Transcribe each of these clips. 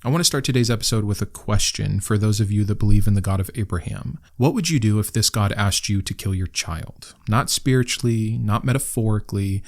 I want to start today's episode with a question for those of you that believe in the God of Abraham. What would you do if this God asked you to kill your child? Not spiritually, not metaphorically,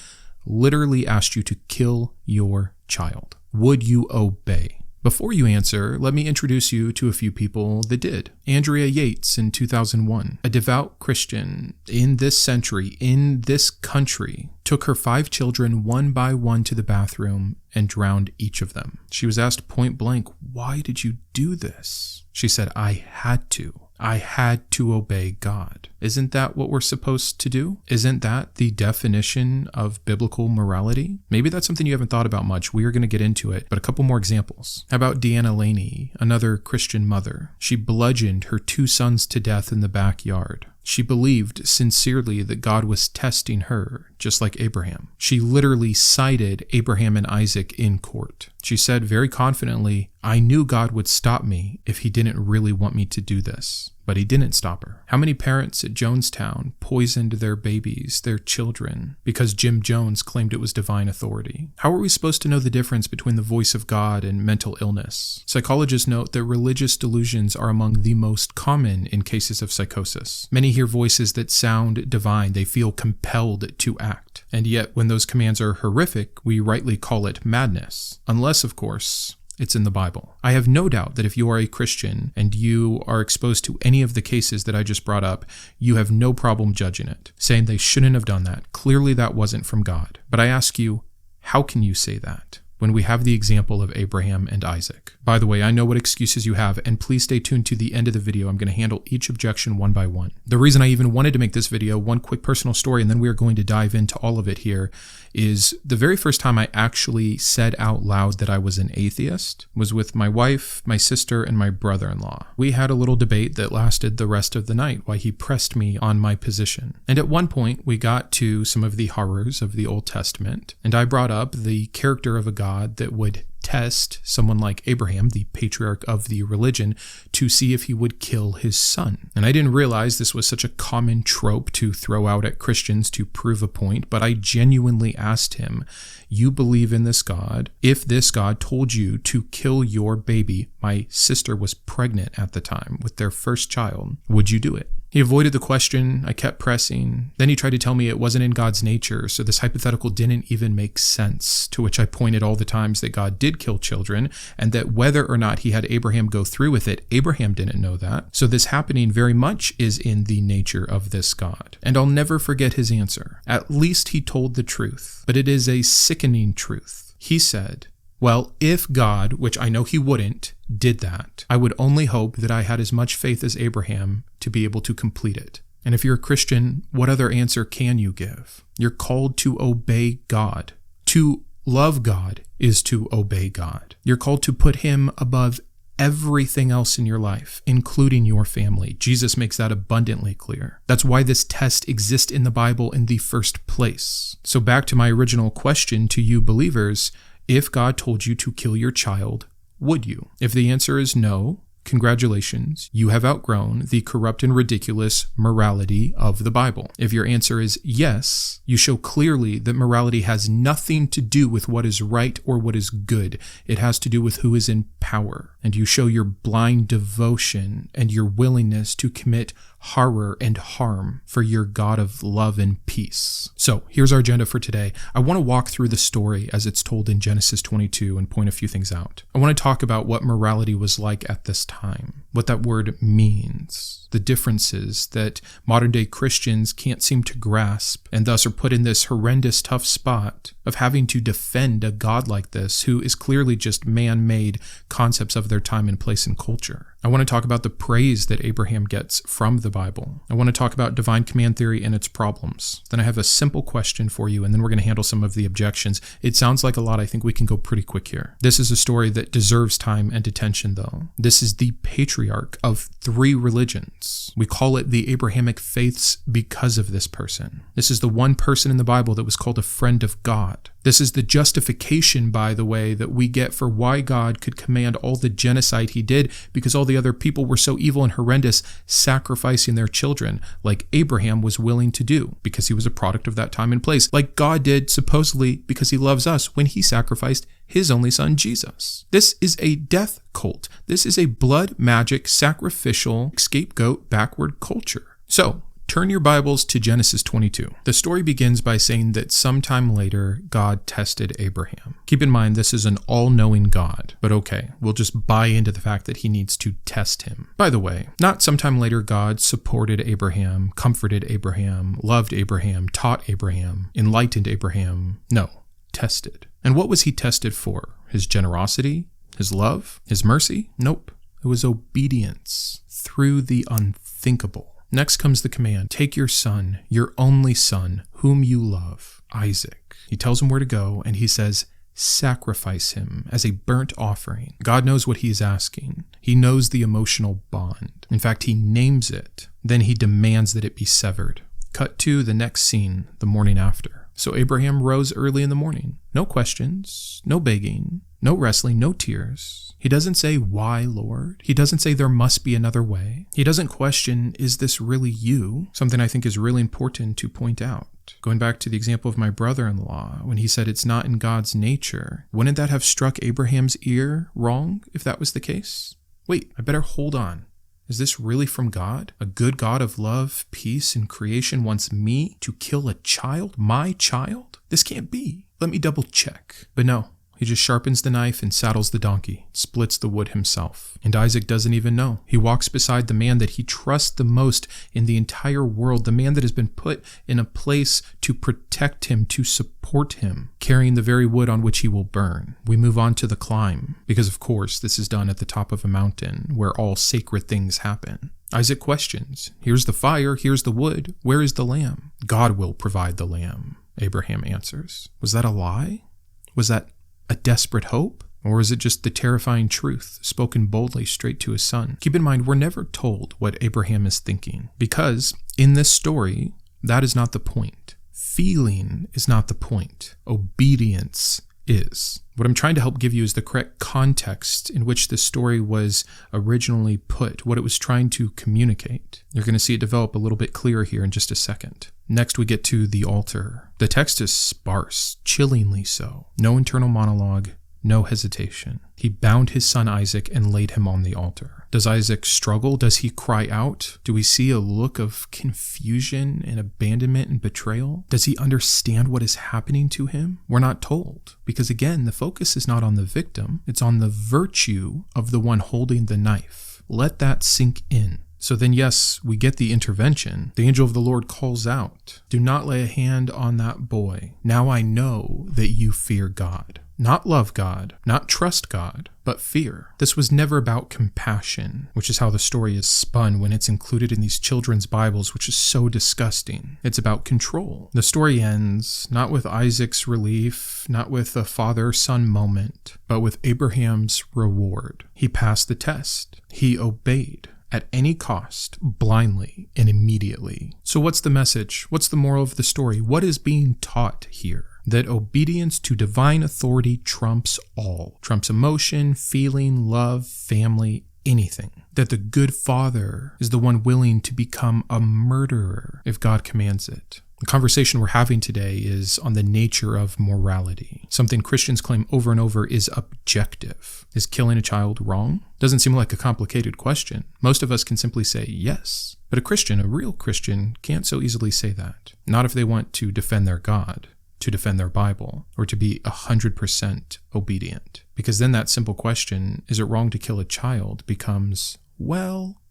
literally asked you to kill your child. Would you obey? Before you answer, let me introduce you to a few people that did. Andrea Yates in 2001, a devout Christian in this century, in this country, took her 5 children one by one to the bathroom and drowned each of them. She was asked point blank, "Why did you do this?" She said, "I had to. I had to obey God." Isn't that what we're supposed to do? Isn't that the definition of biblical morality? Maybe that's something you haven't thought about much. We are going to get into it, but a couple more examples. How about Deanna Laney, another Christian mother? She bludgeoned her 2 sons to death in the backyard. She believed sincerely that God was testing her, just like Abraham. She literally cited Abraham and Isaac in court. She said very confidently, "I knew God would stop me if he didn't really want me to do this." But he didn't stop her. How many parents at Jonestown poisoned their babies, their children, because Jim Jones claimed it was divine authority? How are we supposed to know the difference between the voice of God and mental illness? Psychologists note that religious delusions are among the most common in cases of psychosis. Many hear voices that sound divine. They feel compelled to act. And yet, when those commands are horrific, we rightly call it madness. Unless, of course, it's in the Bible. I have no doubt that if you are a Christian and you are exposed to any of the cases that I just brought up, you have no problem judging it, saying they shouldn't have done that. Clearly that wasn't from God. But I ask you, how can you say that when we have the example of Abraham and Isaac? By the way, I know what excuses you have, and please stay tuned to the end of the video. I'm going to handle each objection one by one. The reason I even wanted to make this video, one quick personal story, and then we are going to dive into all of it here, is the very first time I actually said out loud that I was an atheist was with my wife, my sister, and my brother-in-law. We had a little debate that lasted the rest of the night while he pressed me on my position. And at one point, we got to some of the horrors of the Old Testament, and I brought up the character of a God that would test someone like Abraham, the patriarch of the religion, to see if he would kill his son. And I didn't realize this was such a common trope to throw out at Christians to prove a point, but I genuinely asked him, "You believe in this God? If this God told you to kill your baby," my sister was pregnant at the time with their first child, "would you do it?" He avoided the question. I kept pressing. Then he tried to tell me it wasn't in God's nature, so this hypothetical didn't even make sense, to which I pointed all the times that God did kill children, and that whether or not he had Abraham go through with it, Abraham didn't know that. So this happening very much is in the nature of this God. And I'll never forget his answer. At least he told the truth, but it is a sickening truth. He said, "Well, if God, which I know he wouldn't, did that, I would only hope that I had as much faith as Abraham to be able to complete it." And if you're a Christian, what other answer can you give? You're called to obey God. To love God is to obey God. You're called to put him above everything else in your life, including your family. Jesus makes that abundantly clear. That's why this test exists in the Bible in the first place. So back to my original question to you believers, if God told you to kill your child, would you? If the answer is no, congratulations, you have outgrown the corrupt and ridiculous morality of the Bible. If your answer is yes, you show clearly that morality has nothing to do with what is right or what is good. It has to do with who is in power. And you show your blind devotion and your willingness to commit horror and harm for your God of love and peace. So here's our agenda for today. I want to walk through the story as it's told in Genesis 22 and point a few things out. I want to talk about what morality was like at this time, what that word means, the differences that modern day Christians can't seem to grasp, and thus are put in this horrendous tough spot of having to defend a God like this who is clearly just man-made concepts of their time and place and culture. I want to talk about the praise that Abraham gets from the Bible. I want to talk about divine command theory and its problems. Then I have a simple question for you, and then we're going to handle some of the objections. It sounds like a lot. I think we can go pretty quick here. This is a story that deserves time and attention, though. This is the patriarch of 3 religions. We call it the Abrahamic faiths because of this person. This is the one person in the Bible that was called a friend of God. This is the justification, by the way, that we get for why God could command all the genocide he did, because all the other people were so evil and horrendous, sacrificing their children, like Abraham was willing to do, because he was a product of that time and place, like God did, supposedly, because he loves us when he sacrificed his only son Jesus. This is a death cult. This is a blood magic sacrificial scapegoat backward culture. So, turn your Bibles to Genesis 22. The story begins by saying that sometime later, God tested Abraham. Keep in mind, this is an all-knowing God, but okay, we'll just buy into the fact that he needs to test him. By the way, not sometime later God supported Abraham, comforted Abraham, loved Abraham, taught Abraham, enlightened Abraham. No, tested. And what was he tested for? His generosity? His love? His mercy? Nope. It was obedience through the unthinkable. Next comes the command, take your son, your only son, whom you love, Isaac. He tells him where to go, and he says, sacrifice him as a burnt offering. God knows what he is asking. He knows the emotional bond. In fact, he names it. Then he demands that it be severed. Cut to the next scene, the morning after. So Abraham rose early in the morning. No questions, no begging, no wrestling, no tears. He doesn't say, why, Lord? He doesn't say there must be another way. He doesn't question, is this really you? Something I think is really important to point out. Going back to the example of my brother-in-law, when he said it's not in God's nature, wouldn't that have struck Abraham's ear wrong if that was the case? Wait, I better hold on. Is this really from God? A good God of love, peace, and creation wants me to kill a child? My child? This can't be. Let me double check. But no. He just sharpens the knife and saddles the donkey, splits the wood himself. And Isaac doesn't even know. He walks beside the man that he trusts the most in the entire world, the man that has been put in a place to protect him, to support him, carrying the very wood on which he will burn. We move on to the climb, because of course this is done at the top of a mountain where all sacred things happen. Isaac questions, here's the fire, here's the wood, where is the lamb? God will provide the lamb, Abraham answers. Was that a lie? Was that a desperate hope? Or is it just the terrifying truth spoken boldly straight to his son? Keep in mind, we're never told what Abraham is thinking, because in this story, that is not the point. Feeling is not the point. Obedience is. What I'm trying to help give you is the correct context in which this story was originally put, what it was trying to communicate. You're going to see it develop a little bit clearer here in just a second. Next, we get to the altar. The text is sparse, chillingly so. No internal monologue, no hesitation. He bound his son Isaac and laid him on the altar. Does Isaac struggle? Does he cry out? Do we see a look of confusion and abandonment and betrayal? Does he understand what is happening to him? We're not told, because again, the focus is not on the victim. It's on the virtue of the one holding the knife. Let that sink in. So then, yes, we get the intervention. The angel of the Lord calls out, do not lay a hand on that boy. Now I know that you fear God. Not love God, not trust God, but fear. This was never about compassion, which is how the story is spun when it's included in these children's Bibles, which is so disgusting. It's about control. The story ends not with Isaac's relief, not with a father-son moment, but with Abraham's reward. He passed the test. He obeyed. At any cost, blindly and immediately. So what's the message? What's the moral of the story? What is being taught here? That obedience to divine authority trumps all. Trumps emotion, feeling, love, family, anything. That the good father is the one willing to become a murderer if God commands it. The conversation we're having today is on the nature of morality. Something Christians claim over and over is objective. Is killing a child wrong? Doesn't seem like a complicated question. Most of us can simply say yes. But a Christian, a real Christian, can't so easily say that. Not if they want to defend their God, to defend their Bible, or to be 100% obedient. Because then that simple question, is it wrong to kill a child, becomes, well,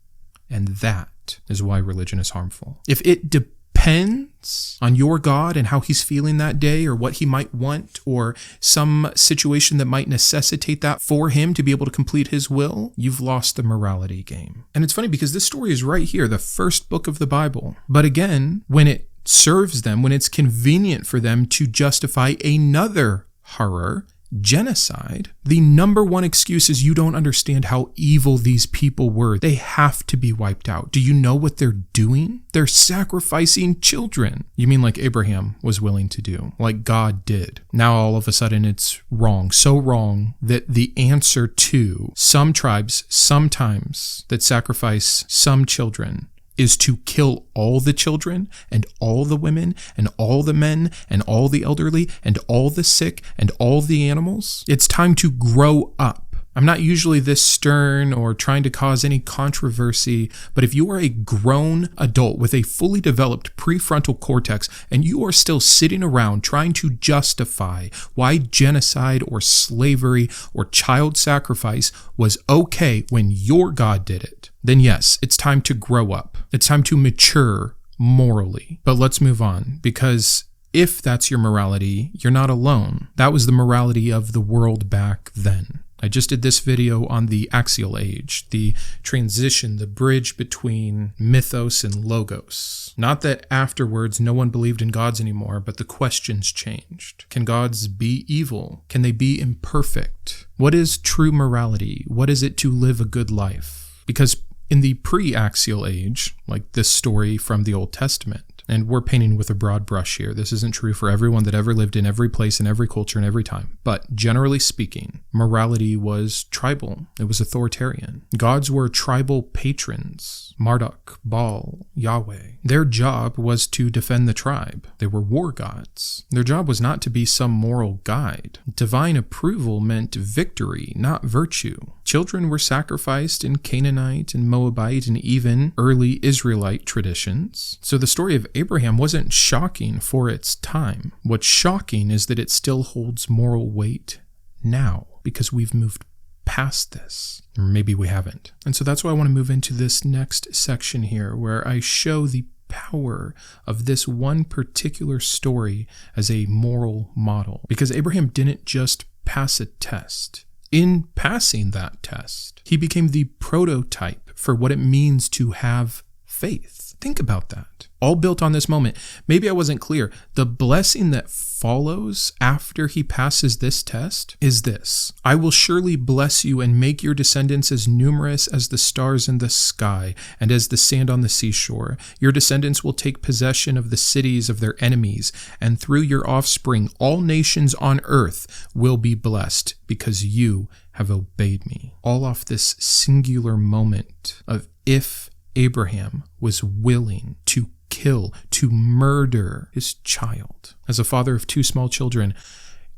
and that is why religion is harmful. If it depends on your God and how he's feeling that day, or what he might want, or some situation that might necessitate that for him to be able to complete his will, you've lost the morality game. And it's funny because this story is right here, the first book of the Bible. But again, when it serves them, when it's convenient for them to justify another horror, genocide, the number one excuse is you don't understand how evil these people were. They have to be wiped out. Do you know what they're doing? They're sacrificing children. You mean like Abraham was willing to do, like God did. Now all of a sudden it's wrong, so wrong that the answer to some tribes, sometimes that sacrifice some children is to kill all the children and all the women and all the men and all the elderly and all the sick and all the animals. It's time to grow up. I'm not usually this stern or trying to cause any controversy, but if you are a grown adult with a fully developed prefrontal cortex and you are still sitting around trying to justify why genocide or slavery or child sacrifice was okay when your God did it, then yes, it's time to grow up. It's time to mature morally. But let's move on, because if that's your morality, you're not alone. That was the morality of the world back then. I just did this video on the axial age, the transition, the bridge between mythos and logos. Not that afterwards no one believed in gods anymore, but the questions changed. Can gods be evil? Can they be imperfect? What is true morality? What is it to live a good life? Because in the pre-axial age, like this story from the Old Testament, and we're painting with a broad brush here. This isn't true for everyone that ever lived in every place, in every culture, and every time. But generally speaking, morality was tribal. It was authoritarian. Gods were tribal patrons. Marduk, Baal, Yahweh. Their job was to defend the tribe. They were war gods. Their job was not to be some moral guide. Divine approval meant victory, not virtue. Children were sacrificed in Canaanite and Moabite and even early Israelite traditions. So the story of Abraham wasn't shocking for its time. What's shocking is that it still holds moral weight now, because we've moved past this. Or maybe we haven't. And so that's why I want to move into this next section here, where I show the power of this one particular story as a moral model. Because Abraham didn't just pass a test. In passing that test, he became the prototype for what it means to have faith. Think about that. All built on this moment. Maybe I wasn't clear. The blessing that follows after he passes this test is this: I will surely bless you and make your descendants as numerous as the stars in the sky and as the sand on the seashore. Your descendants will take possession of the cities of their enemies, and through your offspring all nations on earth will be blessed because you have obeyed me. All off this singular moment of if Abraham was willing to kill, to murder his child. As a father of two small children,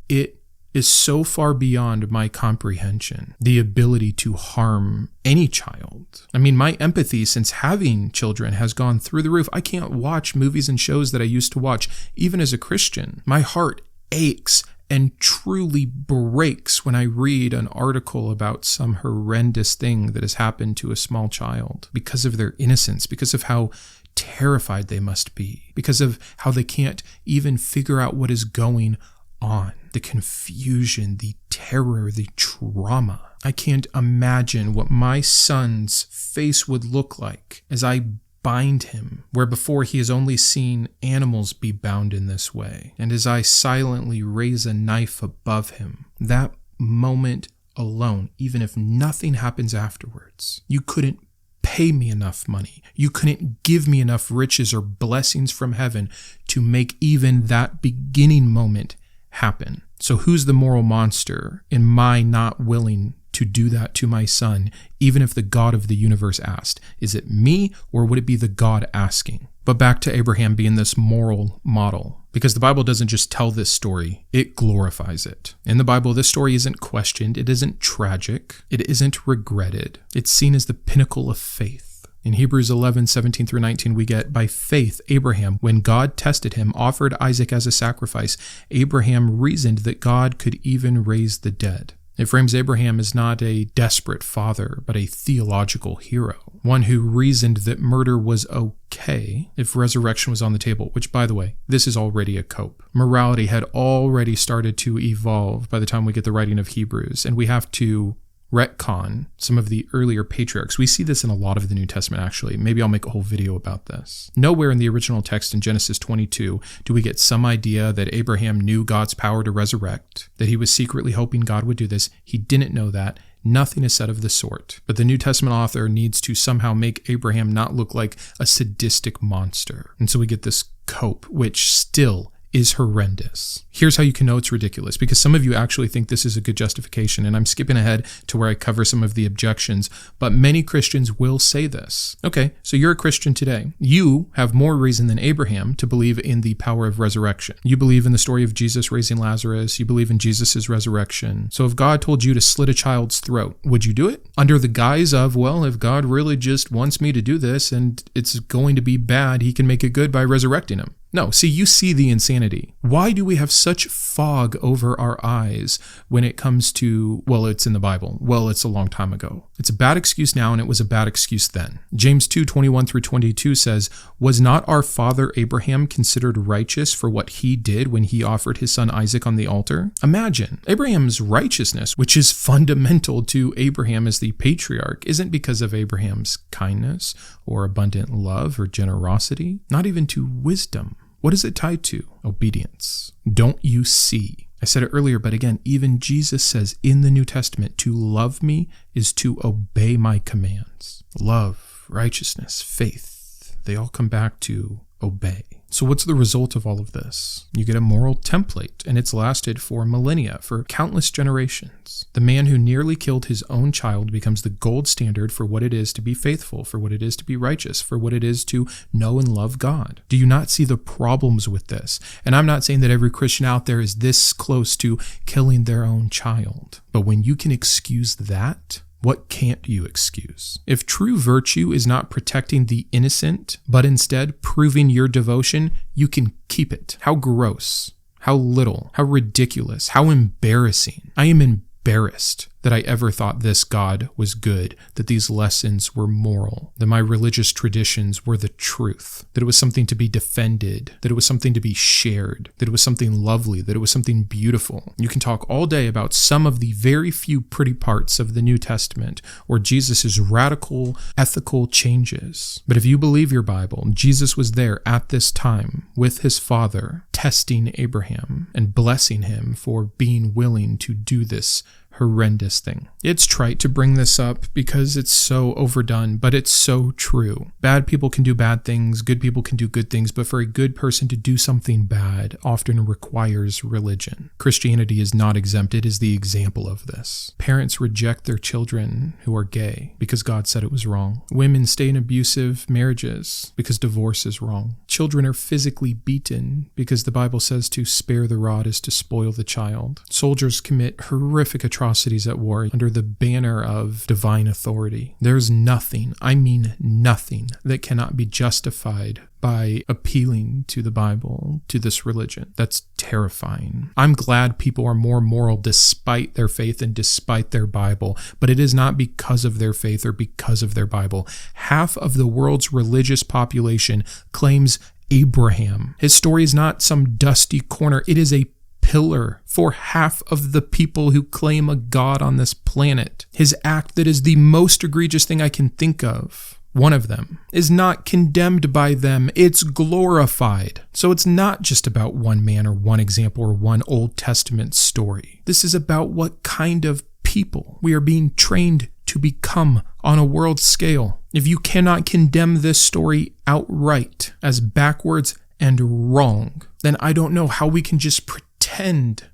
it is so far beyond my comprehension, the ability to harm any child. I mean, my empathy since having children has gone through the roof. I can't watch movies and shows that I used to watch, even as a Christian. My heart aches and truly breaks when I read an article about some horrendous thing that has happened to a small child because of their innocence, because of how terrified they must be, because of how they can't even figure out what is going on. The confusion, the terror, the trauma. I can't imagine what my son's face would look like as I bind him, where before he has only seen animals be bound in this way, and as I silently raise a knife above him. That moment alone, even if nothing happens afterwards, you couldn't pay me enough money, you couldn't give me enough riches or blessings from heaven to make even that beginning moment happen. So who's the moral monster in my not willing to do that to my son, even if the God of the universe asked? Is it me, or would it be the God asking? But back to Abraham being this moral model, because the Bible doesn't just tell this story, it glorifies it. In the Bible, this story isn't questioned, it isn't tragic, it isn't regretted. It's seen as the pinnacle of faith. In Hebrews 11:17-19, we get, by faith, Abraham, when God tested him, offered Isaac as a sacrifice. Abraham reasoned that God could even raise the dead. It frames Abraham as not a desperate father, but a theological hero, one who reasoned that murder was okay if resurrection was on the table, which, by the way, this is already a cope. Morality had already started to evolve by the time we get the writing of Hebrews, and we have to retcon some of the earlier patriarchs. We see this in a lot of the New Testament, actually. Maybe I'll make a whole video about this. Nowhere in the original text in Genesis 22 do we get some idea that Abraham knew God's power to resurrect, that he was secretly hoping God would do this. He didn't know that. Nothing is said of the sort. But the New Testament author needs to somehow make Abraham not look like a sadistic monster. And so we get this cope, which still is horrendous. Here's how you can know it's ridiculous, because some of you actually think this is a good justification, and I'm skipping ahead to where I cover some of the objections, but many Christians will say this. Okay, so you're a Christian today. You have more reason than Abraham to believe in the power of resurrection. You believe in the story of Jesus raising Lazarus. You believe in Jesus' resurrection. So if God told you to slit a child's throat, would you do it? Under the guise of, well, if God really just wants me to do this and it's going to be bad, he can make it good by resurrecting him. No, see, you see the insanity. Why do we have such fog over our eyes when it comes to, well, it's in the Bible. Well, it's a long time ago. It's a bad excuse now, and it was a bad excuse then. James 2:21-22 says, "Was not our father Abraham considered righteous for what he did when he offered his son Isaac on the altar?" Imagine, Abraham's righteousness, which is fundamental to Abraham as the patriarch, isn't because of Abraham's kindness or abundant love or generosity, not even to wisdom. What is it tied to? Obedience. Don't you see? I said it earlier, but again, even Jesus says in the New Testament, to love me is to obey my commands. Love, righteousness, faith, they all come back to obey. So what's the result of all of this? You get a moral template, and it's lasted for millennia, for countless generations. The man who nearly killed his own child becomes the gold standard for what it is to be faithful, for what it is to be righteous, for what it is to know and love God. Do you not see the problems with this? And I'm not saying that every Christian out there is this close to killing their own child. But when you can excuse that, what can't you excuse? If true virtue is not protecting the innocent, but instead proving your devotion, you can keep it. How gross, how little, how ridiculous, how embarrassing. I am embarrassed that I ever thought this God was good, that these lessons were moral, that my religious traditions were the truth, that it was something to be defended, that it was something to be shared, that it was something lovely, that it was something beautiful. You can talk all day about some of the very few pretty parts of the New Testament or Jesus' radical ethical changes. But if you believe your Bible, Jesus was there at this time with his Father, testing Abraham and blessing him for being willing to do this horrendous thing. It's trite to bring this up because it's so overdone, but it's so true. Bad people can do bad things, good people can do good things, but for a good person to do something bad often requires religion. Christianity is not exempt. It is the example of this. Parents reject their children who are gay because God said it was wrong. Women stay in abusive marriages because divorce is wrong. Children are physically beaten because the Bible says to spare the rod is to spoil the child. Soldiers commit horrific atrocities at war under the banner of divine authority. There's nothing, I mean nothing, that cannot be justified by appealing to the Bible, to this religion. That's terrifying. I'm glad people are more moral despite their faith and despite their Bible, but it is not because of their faith or because of their Bible. Half of the world's religious population claims Abraham. His story is not some dusty corner. It is a pillar for half of the people who claim a God on this planet. His act that is the most egregious thing I can think of, one of them, is not condemned by them, it's glorified. So it's not just about one man or one example or one Old Testament story. This is about what kind of people we are being trained to become on a world scale. If you cannot condemn this story outright as backwards and wrong, then I don't know how we can just pretend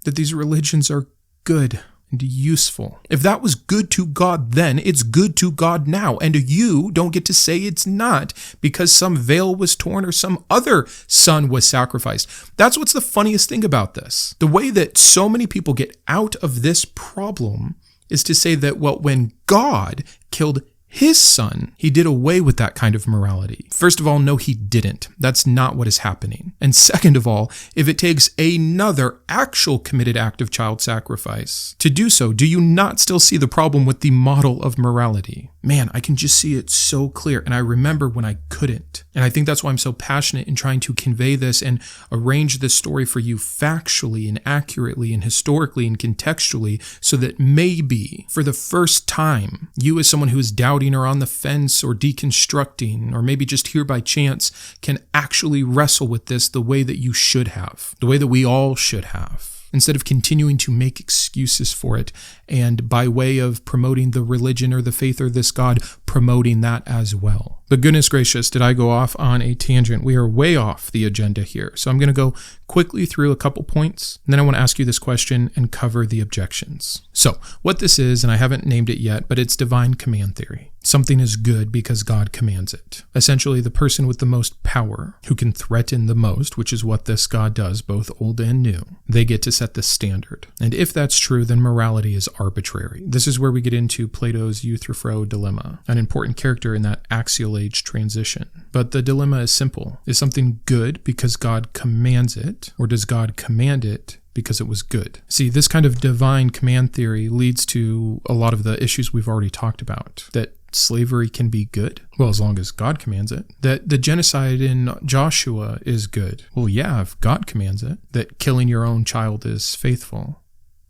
that these religions are good and useful. If that was good to God then, it's good to God now, and you don't get to say it's not because some veil was torn or some other son was sacrificed. That's what's the funniest thing about this. The way that so many people get out of this problem is to say that, well, when God killed his son, he did away with that kind of morality. First of all, no, he didn't. That's not what is happening. And second of all, if it takes another actual committed act of child sacrifice to do so, do you not still see the problem with the model of morality? Man, I can just see it so clear. And I remember when I couldn't. And I think that's why I'm so passionate in trying to convey this and arrange this story for you factually and accurately and historically and contextually, so that maybe for the first time, you as someone who is doubting or on the fence or deconstructing, or maybe just here by chance, can actually wrestle with this the way that you should have, the way that we all should have, instead of continuing to make excuses for it, and by way of promoting the religion or the faith or this God, promoting that as well. But goodness gracious, did I go off on a tangent? We are way off the agenda here. So I'm going to go quickly through a couple points, and then I want to ask you this question and cover the objections. So, what this is, and I haven't named it yet, but it's divine command theory. Something is good because God commands it. Essentially, the person with the most power, who can threaten the most, which is what this God does, both old and new, they get to set the standard. And if that's true, then morality is arbitrary. This is where we get into Plato's Euthyphro dilemma, an important character in that axial age transition. But the dilemma is simple. Is something good because God commands it, or does God command it because it was good? See, this kind of divine command theory leads to a lot of the issues we've already talked about. That slavery can be good, well, as long as God commands it. That the genocide in Joshua is good, well, yeah, if God commands it. That killing your own child is faithful,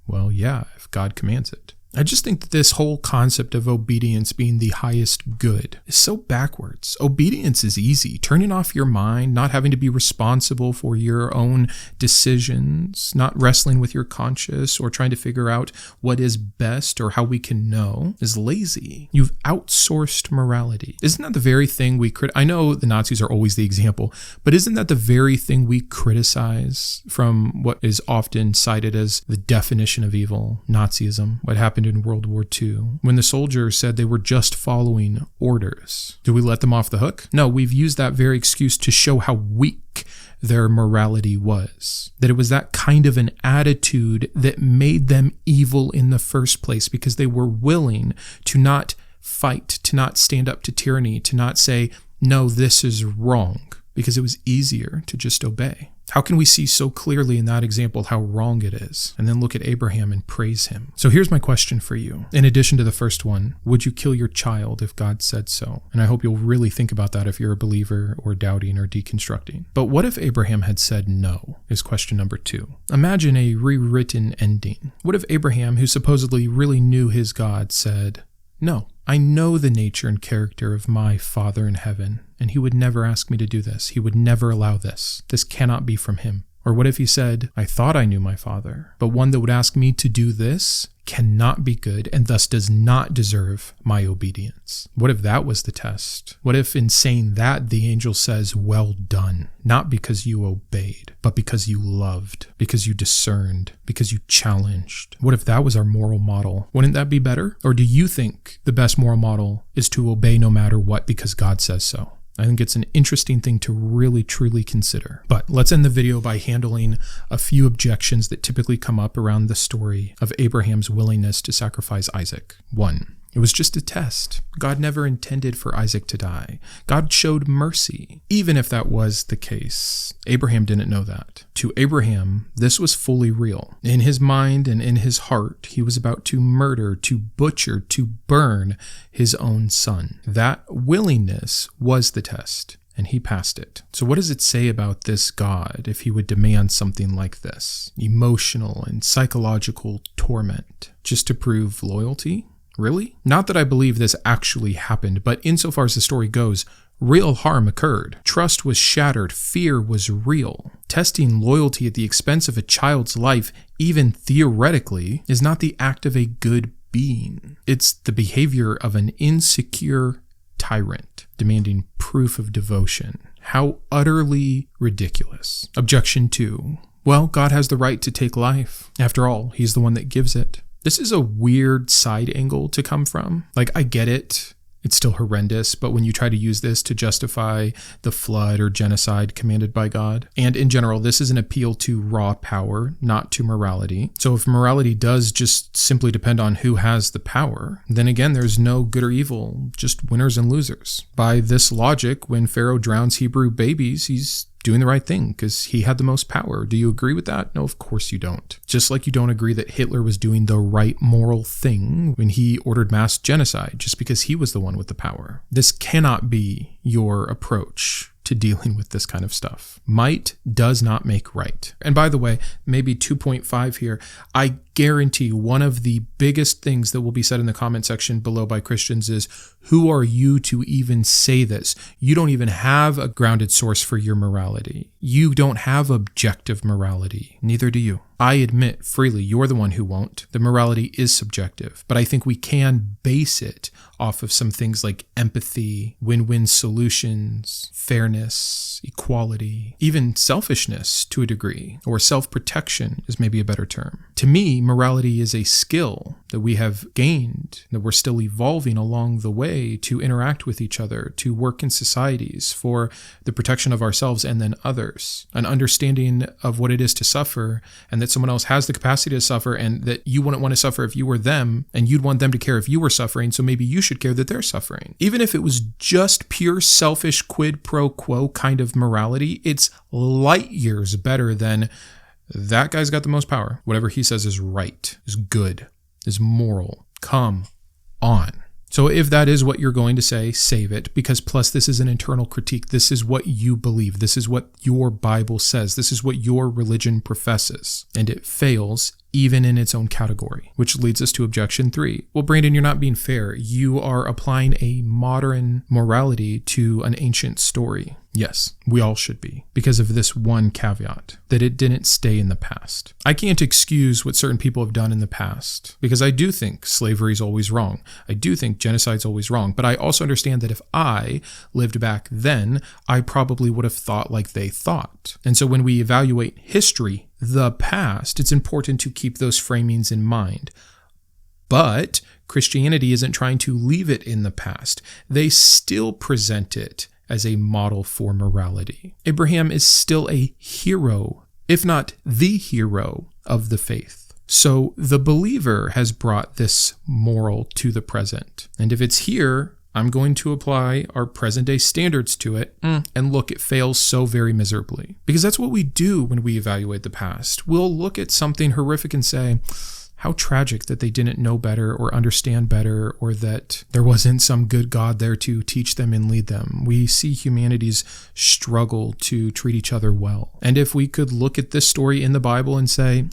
well, yeah, if God commands it. I just think that this whole concept of obedience being the highest good is so backwards. Obedience is easy. Turning off your mind, not having to be responsible for your own decisions, not wrestling with your conscience or trying to figure out what is best or how we can know is lazy. You've outsourced morality. Isn't that the very thing I know the Nazis are always the example, but isn't that the very thing we criticize from what is often cited as the definition of evil, Nazism? What happened in World War II, when the soldiers said they were just following orders. Do we let them off the hook? No, we've used that very excuse to show how weak their morality was. That it was that kind of an attitude that made them evil in the first place, because they were willing to not fight, to not stand up to tyranny, to not say, no, this is wrong, because it was easier to just obey. How can we see so clearly in that example how wrong it is, and then look at Abraham and praise him? So here's my question for you. In addition to the first one, would you kill your child if God said so? And I hope you'll really think about that if you're a believer or doubting or deconstructing. But what if Abraham had said no, is question number 2. Imagine a rewritten ending. What if Abraham, who supposedly really knew his God, said, no, I know the nature and character of my Father in heaven, and he would never ask me to do this. He would never allow this. This cannot be from him. Or what if he said, I thought I knew my Father, but one that would ask me to do this cannot be good and thus does not deserve my obedience? What if that was the test? What if in saying that the angel says, well done, not because you obeyed, but because you loved, because you discerned, because you challenged? What if that was our moral model? Wouldn't that be better? Or do you think the best moral model is to obey no matter what because God says so? I think it's an interesting thing to really, truly consider. But let's end the video by handling a few objections that typically come up around the story of Abraham's willingness to sacrifice Isaac. 1. It was just a test. God never intended for Isaac to die. God showed mercy. Even if that was the case, Abraham didn't know that. To Abraham, this was fully real. In his mind and in his heart, he was about to murder, to butcher, to burn his own son. That willingness was the test, and he passed it. So what does it say about this God if he would demand something like this? Emotional and psychological torment, just to prove loyalty? Really? Not that I believe this actually happened, but insofar as the story goes, real harm occurred. Trust was shattered. Fear was real. Testing loyalty at the expense of a child's life, even theoretically, is not the act of a good being. It's the behavior of an insecure tyrant demanding proof of devotion. How utterly ridiculous. Objection 2. Well, God has the right to take life. After all, he's the one that gives it. This is a weird side angle to come from. Like, I get it. It's still horrendous, but when you try to use this to justify the flood or genocide commanded by God, and in general, this is an appeal to raw power, not to morality. So if morality does just simply depend on who has the power, then again, there's no good or evil, just winners and losers. By this logic, when Pharaoh drowns Hebrew babies, he's doing the right thing because he had the most power. Do you agree with that? No, of course you don't. Just like you don't agree that Hitler was doing the right moral thing when he ordered mass genocide just because he was the one with the power. This cannot be your approach to dealing with this kind of stuff. Might does not make right. And by the way, maybe 2.5 here, I guarantee one of the biggest things that will be said in the comment section below by Christians is, who are you to even say this? You don't even have a grounded source for your morality. You don't have objective morality. Neither do you. I admit freely, you're the one who won't. The morality is subjective, but I think we can base it off of some things like empathy, win-win solutions, fairness, equality, even selfishness to a degree, or self-protection is maybe a better term. To me, morality is a skill that we have gained, that we're still evolving along the way to interact with each other, to work in societies for the protection of ourselves and then others, an understanding of what it is to suffer, and that someone else has the capacity to suffer, and that you wouldn't want to suffer if you were them, and you'd want them to care if you were suffering, so maybe you should care that they're suffering. Even if it was just pure selfish quid pro quo kind of morality, it's light years better than that guy's got the most power. Whatever he says is right, is good, is moral. Come on. So if that is what you're going to say, save it, because plus this is an internal critique. This is what you believe. This is what your Bible says. This is what your religion professes. And it fails even in its own category, which leads us to objection 3. Well, Brandon, you're not being fair. You are applying a modern morality to an ancient story. Yes, we all should be, because of this one caveat, that it didn't stay in the past. I can't excuse what certain people have done in the past, because I do think slavery is always wrong. I do think genocide is always wrong, but I also understand that if I lived back then, I probably would have thought like they thought. And so when we evaluate history, the past, it's important to keep those framings in mind. But Christianity isn't trying to leave it in the past. They still present it as a model for morality. Abraham is still a hero, if not the hero of the faith. So the believer has brought this moral to the present. And if it's here, I'm going to apply our present day standards to it, and look, it fails so very miserably. Because that's what we do when we evaluate the past. We'll look at something horrific and say, how tragic that they didn't know better or understand better, or that there wasn't some good God there to teach them and lead them. We see humanity's struggle to treat each other well. And if we could look at this story in the Bible and say,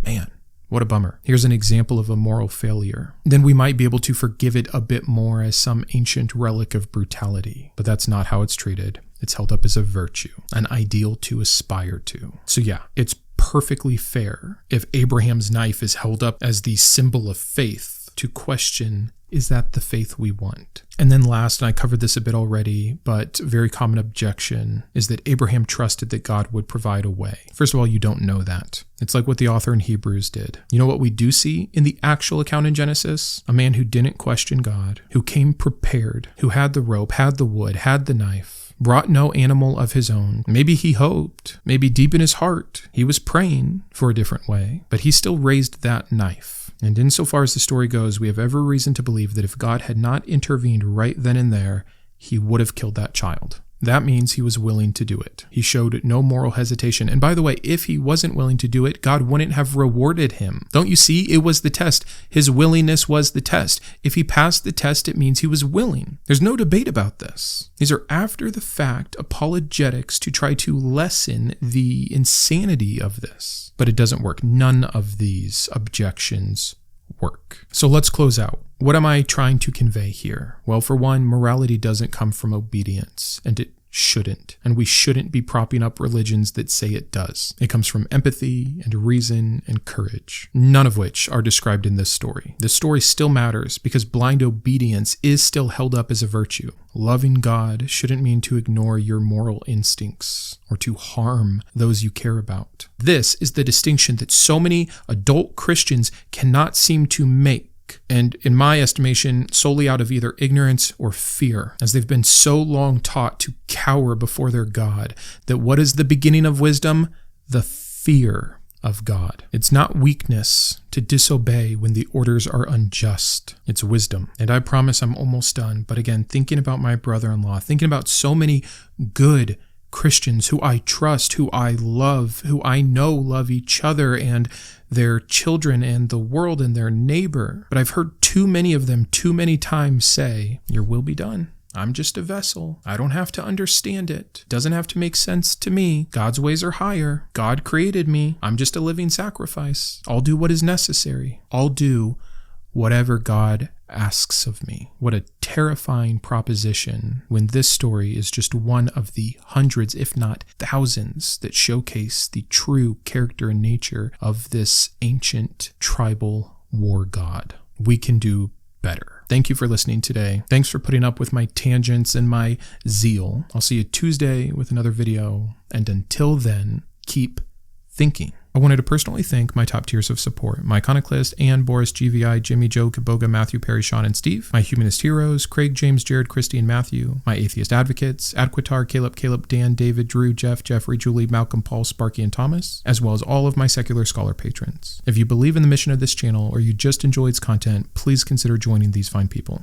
man, what a bummer. Here's an example of a moral failure. Then we might be able to forgive it a bit more as some ancient relic of brutality. But that's not how it's treated. It's held up as a virtue, an ideal to aspire to. So yeah, it's perfectly fair if Abraham's knife is held up as the symbol of faith to question, is that the faith we want? And then last, and I covered this a bit already, but very common objection is that Abraham trusted that God would provide a way. First of all, you don't know that. It's like what the author in Hebrews did. You know what we do see in the actual account in Genesis? A man who didn't question God, who came prepared, who had the rope, had the wood, had the knife, brought no animal of his own. Maybe he hoped, maybe deep in his heart, he was praying for a different way, but he still raised that knife. And insofar as the story goes, we have every reason to believe that if God had not intervened right then and there, he would have killed that child. That means he was willing to do it. He showed no moral hesitation. And by the way, if he wasn't willing to do it, God wouldn't have rewarded him. Don't you see? It was the test. His willingness was the test. If he passed the test, it means he was willing. There's no debate about this. These are after the fact apologetics to try to lessen the insanity of this. But it doesn't work. None of these objections work. So let's close out. What am I trying to convey here? Well, for one, morality doesn't come from obedience, and it shouldn't. And we shouldn't be propping up religions that say it does. It comes from empathy and reason and courage, none of which are described in this story. The story still matters because blind obedience is still held up as a virtue. Loving God shouldn't mean to ignore your moral instincts or to harm those you care about. This is the distinction that so many adult Christians cannot seem to make. And in my estimation, solely out of either ignorance or fear, as they've been so long taught to cower before their God, that what is the beginning of wisdom? The fear of God. It's not weakness to disobey when the orders are unjust. It's wisdom. And I promise I'm almost done. But again, thinking about my brother-in-law, thinking about so many good Christians who I trust, who I love, who I know love each other and their children and the world and their neighbor. But I've heard too many of them too many times say, your will be done. I'm just a vessel. I don't have to understand it. It doesn't have to make sense to me. God's ways are higher. God created me. I'm just a living sacrifice. I'll do what is necessary. I'll do whatever God asks of me. What a terrifying proposition when this story is just one of the hundreds, if not thousands, that showcase the true character and nature of this ancient tribal war god. We can do better. Thank you for listening today. Thanks for putting up with my tangents and my zeal. I'll see you Tuesday with another video. And until then, keep thinking. I wanted to personally thank my top tiers of support, my Iconoclast, Ann, Boris, GVI, Jimmy, Joe, Kitboga, Matthew, Perry, Shawn, and Steve, my Humanist heroes, Craig, James, Jarrod, Kristi, and Matthew, my Atheist advocates, Aquitar, Caleb, Dan, David, Drew, Jeff, Jeffrey, Julie, Malcolm, Paul, Sparky, and Thomas, as well as all of my secular scholar patrons. If you believe in the mission of this channel or you just enjoy its content, please consider joining these fine people.